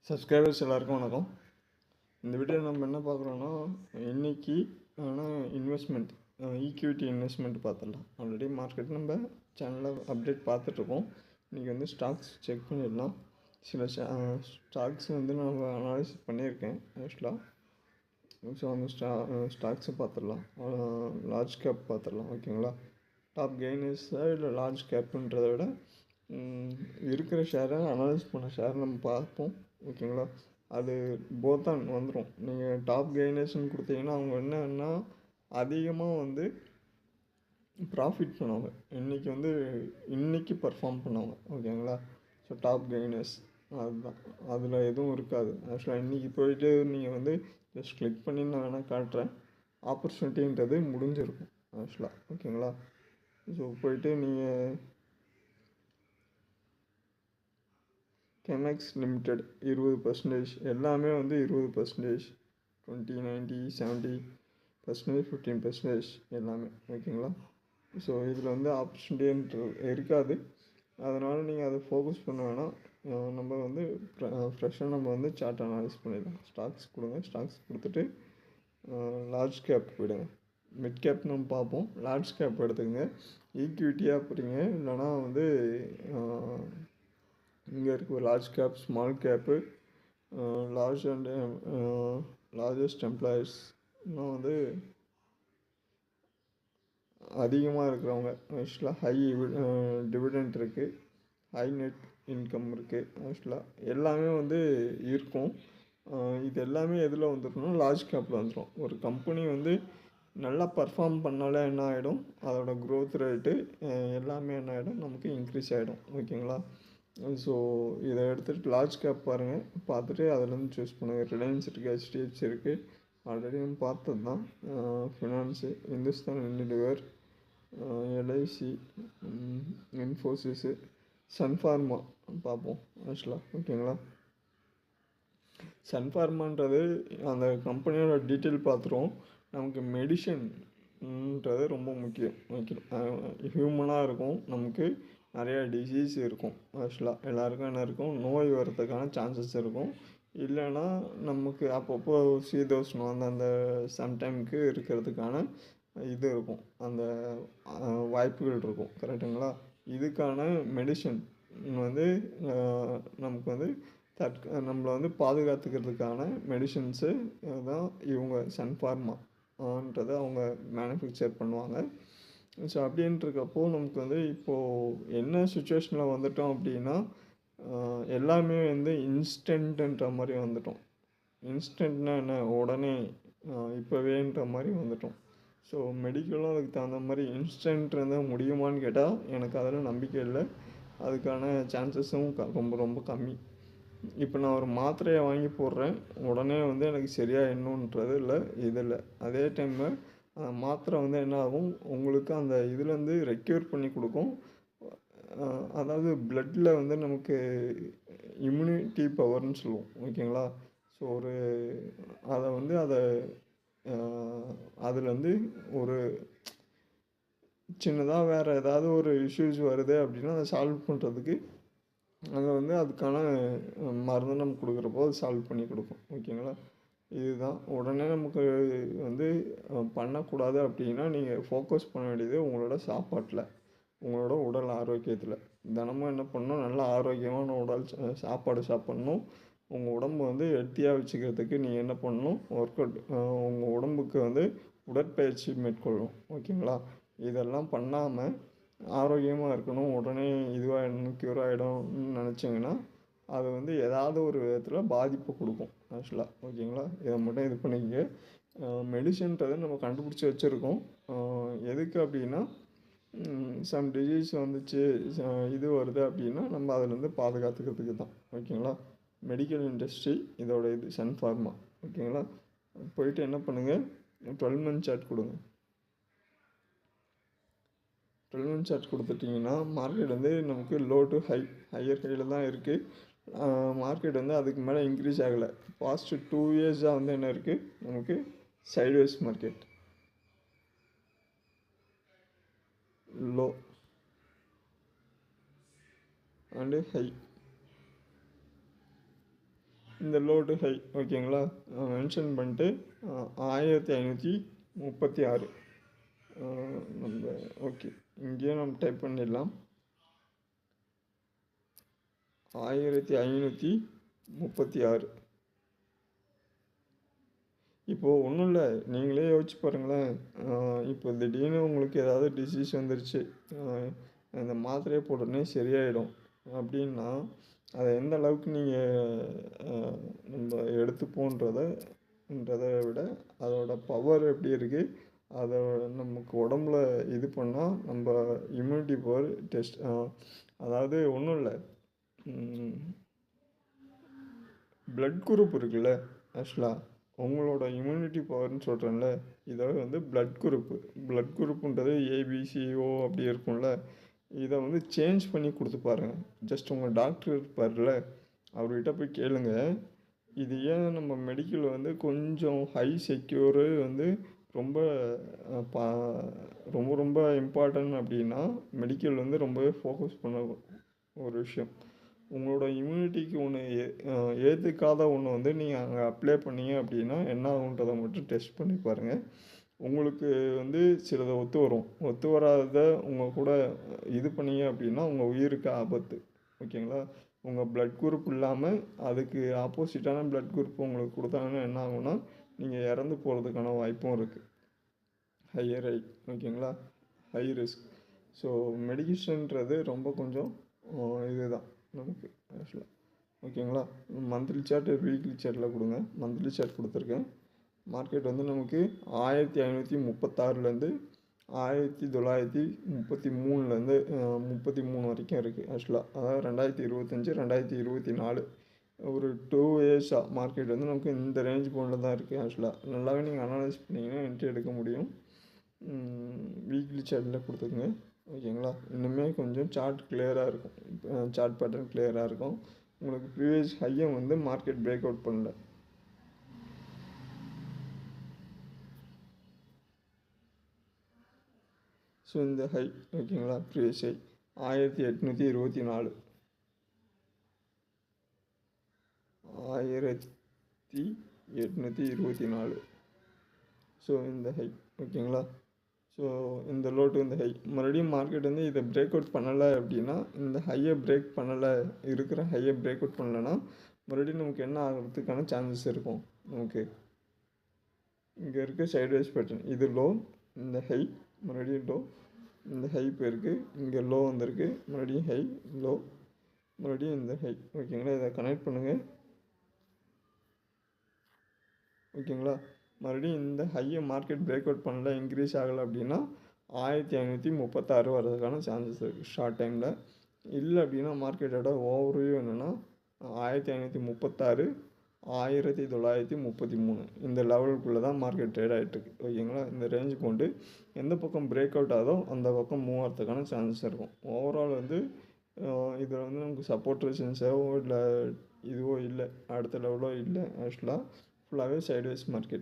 Subscribers எல்லாருக்கும் வணக்கம். இந்த வீடியோவில் நம்ம என்ன பார்க்குறோன்னா, இன்றைக்கி இன்வெஸ்ட்மெண்ட் ஈக்விட்டி இன்வெஸ்ட்மெண்ட் பார்த்துடலாம். ஆல்ரெடி மார்க்கெட் நம்ம சேனலில் அப்டேட் பார்த்துட்ருக்கோம். இன்றைக்கி வந்து ஸ்டாக்ஸ் செக் பண்ணிடலாம். சில ஸ்டாக்ஸ் வந்து நான் அனாலிசிஸ் பண்ணியிருக்கேன் ஆக்சுவலாக. ஸோ அந்த ஸ்டாக்ஸை பார்த்துடலாம். லார்ஜ் கேப் பார்த்துடலாம், ஓகேங்களா. டாப் கெய்னர்ஸாக இல்லை லார்ஜ் கேப்புன்றதை விட இருக்கிற ஷேரை அனலைஸ் பண்ண ஷேர் நம்ம பார்ப்போம், ஓகேங்களா. அது போத்தான் வந்துடும். நீங்கள் டாப் கெய்னர்ஸ்னு கொடுத்தீங்கன்னா அவங்க என்னன்னா அதிகமாக வந்து ப்ராஃபிட் பண்ணுவாங்க. இன்றைக்கி பர்ஃபார்ம் பண்ணுவாங்க, ஓகேங்களா. ஸோ டாப் கெய்னர்ஸ் அதுதான், அதில் எதுவும் இருக்காது ஆக்சுவலாக. இன்றைக்கி போயிட்டு நீங்கள் வந்து ஜஸ்ட் கிளிக் பண்ணி நான் வேணால் காட்டுறேன். ஆப்பர்ச்சுனிட்டின்றது முடிஞ்சிருக்கும் ஆக்சுவலாக, ஓகேங்களா. ஸோ போயிட்டு நீங்கள் கெமெக்ஸ் லிமிடெட் 20%, எல்லாமே வந்து 20%, 20, 90, 70%, 15% எல்லாமே, ஓகேங்களா. ஸோ இதில் வந்து ஆப்பர்ச்சுனிட்டின்றது இருக்காது. அதனால் நீங்கள் அதை ஃபோக்கஸ் பண்ண வேணாம். நம்ம வந்து ஃப்ரெஷ்ஷாக நம்ம வந்து சார்ட் அனாலிஸ் பண்ணிடலாம். ஸ்டாக்ஸ் கொடுங்க, ஸ்டாக்ஸ் கொடுத்துட்டு லார்ஜ் கேப் போயிடுங்க. மிட் கேப் நம்ம பார்ப்போம். லார்ஜ் கேப் எடுத்துக்கங்க. ஈக்விட்டியாக போகிறீங்க இல்லைனா வந்து இங்கே இருக்க large cap, small gap, large and largest employers, இன்னும் வந்து அதிகமாக இருக்கிறவங்க ஆக்சுவலாக ஹை டிவிடெண்ட் இருக்குது, ஹை நெட் இன்கம் இருக்குது ஆக்சுவலாக. எல்லாமே வந்து இருக்கும். இது எல்லாமே எதில் வந்துருக்குன்னா லார்ஜ் கேப்பில் வந்துடும். ஒரு கம்பெனி வந்து நல்லா பர்ஃபார்ம் பண்ணாலே என்ன ஆகிடும், அதோடய க்ரோத் ரேட்டு எல்லாமே என்ன ஆகிடும், நமக்கு இன்க்ரீஸ் ஆகிடும், ஓகேங்களா. ஸோ இதை எடுத்துகிட்டு லார்ஜ் கேப் பாருங்கள், பார்த்துட்டு அதிலேருந்து சூஸ் பண்ணுங்கள். ரிலையன்ஸ் இருக்குது, ஹெச்டிஎஃப்சி இருக்குது, ஆல்ரெடி நம்ம பார்த்தது தான். Finance, Hindustan Unilever, LIC, Infosys, Sun Pharma பார்ப்போம் ஆக்சுவலாக, ஓகேங்களா. சன்ஃபார்மான்றது அந்த கம்பெனியோட டீட்டெயில் பார்த்துருவோம். நமக்கு மெடிசன்ன்றது ரொம்ப முக்கியம், ஓகே. ஹியூமனாக இருக்கும், நமக்கு நிறையா டிசீஸ் இருக்கும் ஆக்சுவலாக. எல்லாருக்கும் என்ன இருக்கும், நோய் வர்றதுக்கான சான்சஸ் இருக்கும். இல்லைன்னா நமக்கு அப்பப்போ சீதோஷ்ணம் அந்த சம்டைமுக்கு இருக்கிறதுக்கான இது இருக்கும், அந்த வாய்ப்புகள் இருக்கும், கரெக்டுங்களா. இதுக்கான மெடிசன் வந்து நமக்கு வந்து நம்மளை வந்து பாதுகாத்துக்கிறதுக்கான மெடிசன்ஸு தான் இவங்க சன்ஃபார்மான்றதை அவங்க மேனுஃபேக்சர் பண்ணுவாங்க. ஸோ அப்படின்ட்டுருக்கப்போ நமக்கு வந்து இப்போது என்ன சுச்சுவேஷனில் வந்துட்டோம் அப்படின்னா, எல்லாமே வந்து இன்ஸ்டன்ட்டுன்ற மாதிரி வந்துட்டோம். இன்ஸ்டன்ட்னா என்ன, உடனே இப்போவேன்ற மாதிரி வந்துட்டோம். ஸோ மெடிக்கலும் அதுக்கு தகுந்த மாதிரி இன்ஸ்டன்ட் இருந்தால் முடியுமான்னு கேட்டால் எனக்கு அதில் நம்பிக்கை இல்லை. அதுக்கான சான்சஸும் ரொம்ப ரொம்ப கம்மி. இப்போ நான் ஒரு மாத்திரையை வாங்கி போடுறேன், உடனே வந்து எனக்கு சரியாயிடணுன்றது இல்லை, இதில் அதே டைமில் அந்த மாத்திரை வந்து என்ன ஆகும், உங்களுக்கு அந்த இதுலேருந்து ரெக்யூர் பண்ணி கொடுக்கும். அதாவது பிளட்டில் வந்து நமக்கு இம்யூனிட்டி பவர்னு சொல்லுவோம், ஓகேங்களா. ஸோ அதில் வந்து ஒரு சின்னதாக வேறு ஏதாவது ஒரு இஷ்யூஸ் வருது அப்படின்னா அதை சால்வ் பண்ணுறதுக்கு அதை வந்து அதுக்கான மருந்து நம்ம கொடுக்குறப்போ அது சால்வ் பண்ணி கொடுக்கும், ஓகேங்களா. இதுதான் உடனே நமக்கு வந்து பண்ணக்கூடாது அப்படின்னா நீங்கள் ஃபோக்கஸ் பண்ண வேண்டியது உங்களோட சாப்பாட்டில், உங்களோட உடல் ஆரோக்கியத்தில். தினமும் என்ன பண்ணணும், நல்ல ஆரோக்கியமான சாப்பாடு சாப்பிட்ணும். உங்கள் உடம்பு வந்து ஹெல்த்தியாக வச்சுக்கிறதுக்கு நீங்கள் என்ன பண்ணணும், ஒர்க் அவுட், உங்கள் உடம்புக்கு வந்து உடற்பயிற்சி மேற்கொள்ளணும், ஓகேங்களா. இதெல்லாம் பண்ணாமல் ஆரோக்கியமாக இருக்கணும், உடனே இதுவாகிடணும், க்யூர் ஆகிடும்னு நினச்சிங்கன்னா அது வந்து ஏதாவது ஒரு விதத்தில் பாதிப்பு கொடுக்கும் ஆக்சுவலாக, ஓகேங்களா. இதை மட்டும் இது பண்ணிக்க. மெடிசன்ன்றதை நம்ம கண்டுபிடிச்சி வச்சுருக்கோம். எதுக்கு அப்படின்னா, சம் டிசீஸ் வந்துச்சு, இது வருது அப்படின்னா நம்ம அதிலேருந்து பாதுகாத்துக்கிறதுக்கு தான், ஓகேங்களா. மெடிக்கல் இண்டஸ்ட்ரி இதோட இது சன்ஃபார்மா, ஓகேங்களா. போயிட்டு என்ன பண்ணுங்கள், 12 month சார்ட் கொடுங்க. 12 month சார்ட் கொடுத்துட்டிங்கன்னா மார்க்கெட் வந்து நமக்கு லோ டு ஹையர் ஹையில் தான் இருக்குது. மார்க்கெட் வந்து அதுக்கு மேலே இன்க்ரீஸ் ஆகலை. பாஸ்ட்டு 2 yearsஸாக வந்து என்ன இருக்குது, நமக்கு sideways market, low and high. இந்த லோடு ஹை ஓகேங்களா மென்ஷன் பண்ணிட்டு 1536 நம்ம ஓகே இங்கேயும் நம்ம டைப் பண்ணிடலாம் 1536. இப்போது ஒன்றும் இல்லை, நீங்களே யோசிச்சு பாருங்களேன். இப்போ திடீர்னு உங்களுக்கு ஏதாவது டிசீஸ் வந்துருச்சு, இந்த மாத்திரையை போட்டோடனே சரியாயிடும் அப்படின்னா அதை எந்த அளவுக்கு நீங்கள் நம்ம எடுத்துப்போன்றதை விட அதோட பவர் எப்படி இருக்குது, அதை நமக்கு உடம்புல இது பண்ணால் நம்ம இம்யூனிட்டி பவர் டெஸ்ட், அதாவது ஒன்றும் இல்லை, பிளட் குரூப் இருக்குல்ல, ஆக்சுவலாக உங்களோட இம்யூனிட்டி பவர்னு சொல்கிறேன்ல, இதை வந்து பிளட் குரூப்புன்றது ஏபிசிஓ அப்படி இருக்கும்ல, இதை வந்து சேஞ்ச் பண்ணி கொடுத்து பாருங்கள். ஜஸ்ட் உங்கள் டாக்டர் இருப்பார்ல, அவர்கிட்ட போய் கேளுங்க, இது ஏன் நம்ம மெடிக்கல் வந்து கொஞ்சம் ஹை செக்யூரு வந்து ரொம்ப ரொம்ப ரொம்ப இம்பார்ட்டன்ட் அப்படின்னா மெடிக்கல் வந்து ரொம்பவே ஃபோக்கஸ் பண்ண ஒரு விஷயம். உங்களோட இம்யூனிட்டிக்கு ஒன்று ஏற்றுக்காத ஒன்று வந்து நீங்கள் அங்கே அப்ளை பண்ணீங்க அப்படின்னா என்ன ஆகுன்றதை மட்டும் டெஸ்ட் பண்ணி பாருங்கள். உங்களுக்கு வந்து சிலதை ஒத்து வராததை உங்கள் கூட இது பண்ணீங்க அப்படின்னா உங்கள் உயிருக்கு ஆபத்து. ஓகேங்களா? உங்கள் பிளட் குரூப் இல்லாமல் அதுக்கு ஆப்போசிட்டான பிளட் குரூப் உங்களுக்கு கொடுத்தாங்கன்னா என்ன ஆகும்னா நீங்கள் இறந்து போகிறதுக்கான வாய்ப்பும் இருக்குது. ஹையர் ஓகேங்களா, ஹை ரிஸ்க். ஸோ மெடிக்கேஷன்ன்றது ரொம்ப கொஞ்சம் இதுதான் நமக்கு ஆக்சுவலாக. ஓகேங்களா? மந்த்லி சார்ட் வீக்லி சார்ட்டில் கொடுங்க. மந்த்லி சார்ட் கொடுத்துருக்கேன். மார்க்கெட் வந்து நமக்கு 1536லேருந்து 1933லேருந்து 33 வரைக்கும் இருக்குது ஆக்சுவலாக. அதாவது 2025 2024 ஒரு 2 இயர்ஸாக மார்க்கெட் வந்து நமக்கு இந்த ரேஞ்ச் போனில் தான் இருக்குது ஆக்சுவலாக. நல்லாவே நீங்கள் அனலைஸ் பண்ணிங்கன்னா என்ட்ரி எடுக்க முடியும். வீக்லி சார்ட்டில் கொடுத்துருங்க. ஓகேங்களா? இன்னுமே கொஞ்சம் சார்ட் கிளியராக இருக்கும், சார்ட் பேட்டர்ன் கிளியராக இருக்கும். உங்களுக்கு ப்ரீவியஸ் ஹையை வந்து மார்க்கெட் பிரேக் அவுட் பண்ணல. ஸோ இந்த ஹை ஓகேங்களா, ப்ரீவியஸ் ஹை 1824 1824. ஸோ இந்த ஹை ஓகேங்களா. ஸோ இந்த லோ டு இந்த ஹை மறுபடியும் மார்க்கெட் வந்து இதை பிரேக் அவுட் பண்ணலை அப்படின்னா, இந்த ஹையை பிரேக் பண்ணலை, இருக்கிற ஹையை பிரேக் அவுட் பண்ணலைன்னா மறுபடியும் நமக்கு என்ன ஆகிறதுக்கான சான்சஸ் இருக்கும். நமக்கு இங்கே இருக்க சைட்வேஸ் பேட்டர்ன், இது லோ, இந்த ஹை, மறுபடியும் லோ, இந்த ஹை போயிருக்கு, இங்கே லோ வந்திருக்கு, மறுபடியும் ஹை, லோ, மறுபடியும் இந்த ஹை. ஓகேங்களா? இதை கனெக்ட் பண்ணுங்கள். ஓகேங்களா? மறுபடியும் இந்த ஹையை மார்க்கெட் பிரேக் அவுட் பண்ணல, இன்க்ரீஸ் ஆகலை அப்படின்னா 1536 வர்றதுக்கான சான்சஸ் இருக்குது ஷார்ட் டைமில். இல்லை அப்படின்னா மார்க்கெட்டோட ஓவர்வியூ என்னென்னா 1536 1933 இந்த லெவலுக்குள்ளே தான் மார்க்கெட் ட்ரேட் ஆகிட்டுருக்கு. ஓகேங்களா? இந்த ரேஞ்சு கொண்டு எந்த பக்கம் பிரேக் அவுட் ஆகுதோ அந்த பக்கம் மூவ் ஆகிறதுக்கான சான்சஸ் இருக்கும். ஓவரால் வந்து இதில் வந்து நமக்கு சப்போர்ட் ரெசிஸ்டன்ஸோ இல்லை இதுவோ இல்லை, அடுத்த லெவலோ இல்லை ஆக்சுவலாக. ஃபுல்லாகவே சைட்வேஸ் மார்க்கெட்.